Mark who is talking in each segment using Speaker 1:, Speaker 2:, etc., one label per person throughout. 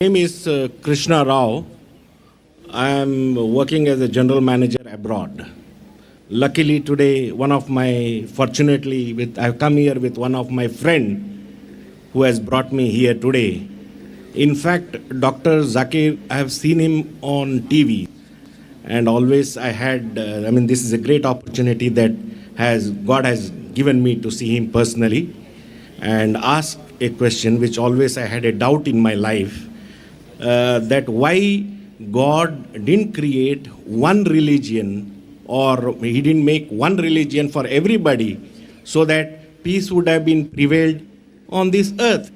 Speaker 1: Name is Krishna Rao. I am working as a general manager abroad. Luckily today, I've come here with one of my friend who has brought me here today. In fact, Dr. Zakir, I have seen him on TV, and always this is a great opportunity that God has given me to see him personally and ask a question which always I had a doubt in my life, that why God didn't create one religion, or he didn't make one religion for everybody so that peace would have been prevailed on this earth.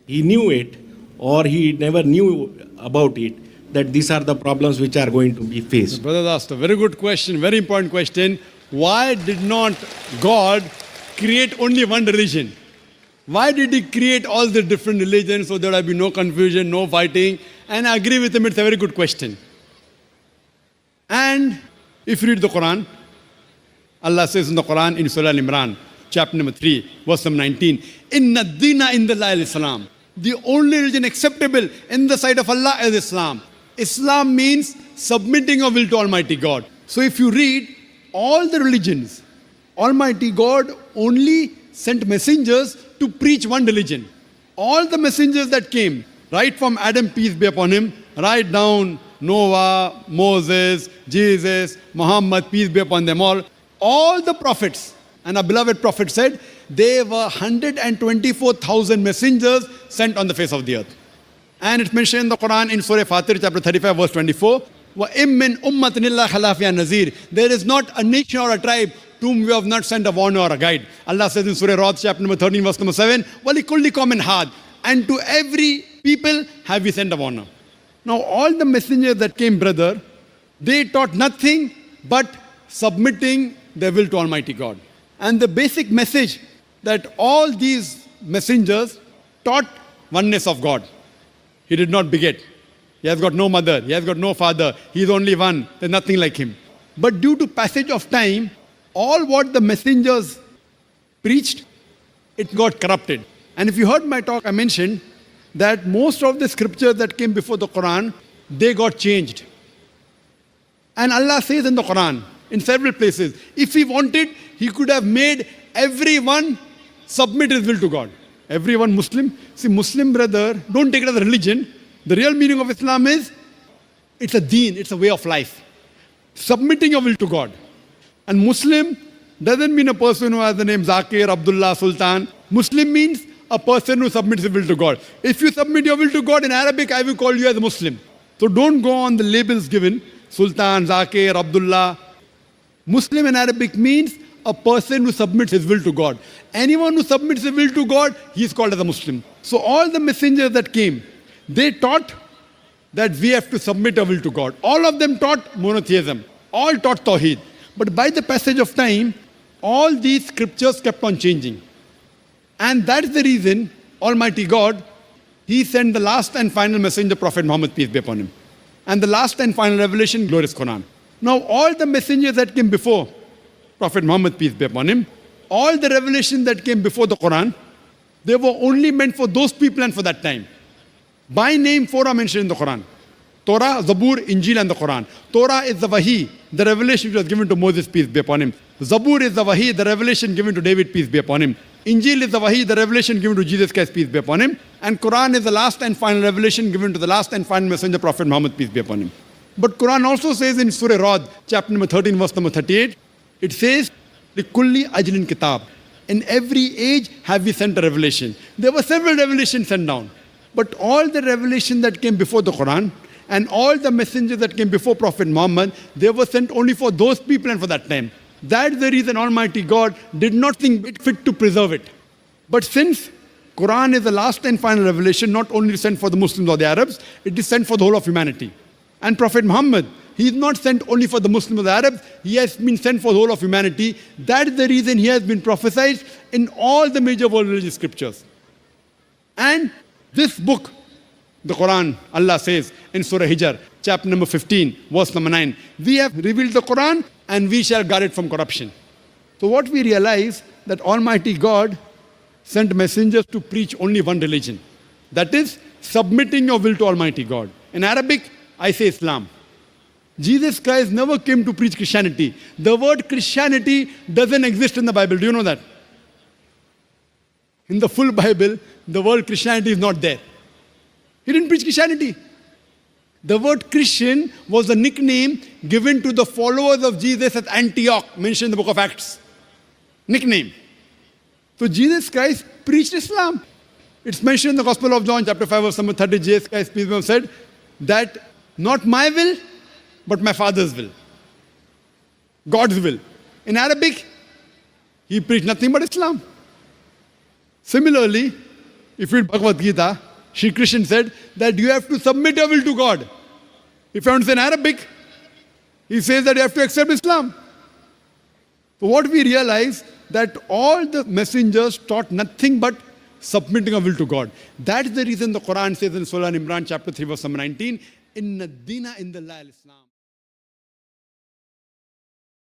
Speaker 1: He knew it, or he never knew about it, that these are the problems which are going to be faced.
Speaker 2: Brother asked a very good question, very important question. Why did not God create only one religion? Why did he create all the different religions so there would be no confusion, no fighting? And I agree with him, it's a very good question. And if you read the Quran, Allah says in the Quran in Surah Al-Imran, chapter number 3, verse number 19, Inna dina indallahi al-Islam. The only religion acceptable in the sight of Allah is Islam. Islam means submitting your will to Almighty God. So if you read all the religions, Almighty God only sent messengers to preach one religion. All the messengers that came, right from Adam, peace be upon him, right down Noah, Moses, Jesus, Muhammad, peace be upon them all the prophets, and our beloved prophet said, there were 124,000 messengers sent on the face of the earth. And it's mentioned in the Quran in Surah Fatir, chapter 35, verse 24, وَإِم مِّنْ أُمَّةٍ إِلَّا خَلَا فِيهَا نَذِيرٌ. There is not a nation or a tribe to whom we have not sent a warner or a guide. Allah says in Surah Ra'd, chapter number 13, verse number 7, وَلِكُلِّ قَوْمٍ هَادٍ. And to every people have we sent a warner. Now all the messengers that came, brother, they taught nothing but submitting their will to Almighty God. And the basic message that all these messengers taught oneness of God. He did not beget. He has got no mother. He has got no father. He is only one. There's nothing like him. But due to passage of time, all what the messengers preached, it got corrupted. And if you heard my talk, I mentioned that most of the scriptures that came before the Quran, they got changed. And Allah says in the Quran, in several places, if He wanted, He could have made everyone submit his will to God. Everyone Muslim. See, Muslim brother, don't take it as a religion. The real meaning of Islam is, it's a deen, it's a way of life. Submitting your will to God. And Muslim doesn't mean a person who has the name Zakir, Abdullah, Sultan. Muslim means a person who submits his will to God. If you submit your will to God in Arabic, I will call you as a Muslim. So don't go on the labels given, Sultan, Zakir, Abdullah. Muslim in Arabic means a person who submits his will to God. Anyone who submits his will to God, he is called as a Muslim. So all the messengers that came, they taught that we have to submit our will to God. All of them taught monotheism. All taught Tawheed. But by the passage of time, all these scriptures kept on changing. And that's the reason Almighty God, He sent the last and final messenger, Prophet Muhammad, peace be upon him. And the last and final revelation, glorious Quran. Now all the messengers that came before Prophet Muhammad, peace be upon him, all the revelation that came before the Quran, they were only meant for those people and for that time. By name, 4 are mentioned in the Quran. Torah, Zabur, Injil and the Quran. Torah is the Wahi, the revelation which was given to Moses, peace be upon him. Zabur is the Wahi, the revelation given to David, peace be upon him. Injil is the Wahi, the revelation given to Jesus Christ, peace be upon him. And Quran is the last and final revelation given to the last and final messenger, Prophet Muhammad, peace be upon him. But Quran also says in Surah Ra'd, chapter number 13, verse number 38, it says, لِكُلِّ أَجْلٍ kitab. In every age have we sent a revelation. There were several revelations sent down. But all the revelation that came before the Quran and all the messengers that came before Prophet Muhammad, they were sent only for those people and for that time. That's the reason Almighty God did not think it fit to preserve it. But since Quran is the last and final revelation, not only sent for the Muslims or the Arabs, it is sent for the whole of humanity. And Prophet Muhammad, he is not sent only for the Muslims or the Arabs, he has been sent for the whole of humanity. That is the reason he has been prophesied in all the major world religious scriptures. And this book, the Quran, Allah says in Surah Hijr, chapter number 15, verse number 9, we have revealed the Quran and we shall guard it from corruption. So what we realize, that Almighty God sent messengers to preach only one religion. That is, submitting your will to Almighty God. In Arabic, I say Islam. Jesus Christ never came to preach Christianity. The word Christianity doesn't exist in the Bible. Do you know that? In the full Bible, the word Christianity is not there. He didn't preach Christianity. The word Christian was a nickname given to the followers of Jesus at Antioch, mentioned in the book of Acts. Nickname. So Jesus Christ preached Islam. It's mentioned in the Gospel of John, chapter 5, verse number 30. Jesus Christ, peace be upon him, said that not my will, but my Father's will. God's will. In Arabic, he preached nothing but Islam. Similarly, if you read Bhagavad Gita, Shri Krishna said that you have to submit your will to God. If you understand Arabic, he says that you have to accept Islam. So what we realize that all the messengers taught nothing but submitting our will to God. That's the reason the Quran says in Surah Al-Imran chapter 3 verse number 19, Inna Dina Indallahi al-Islam.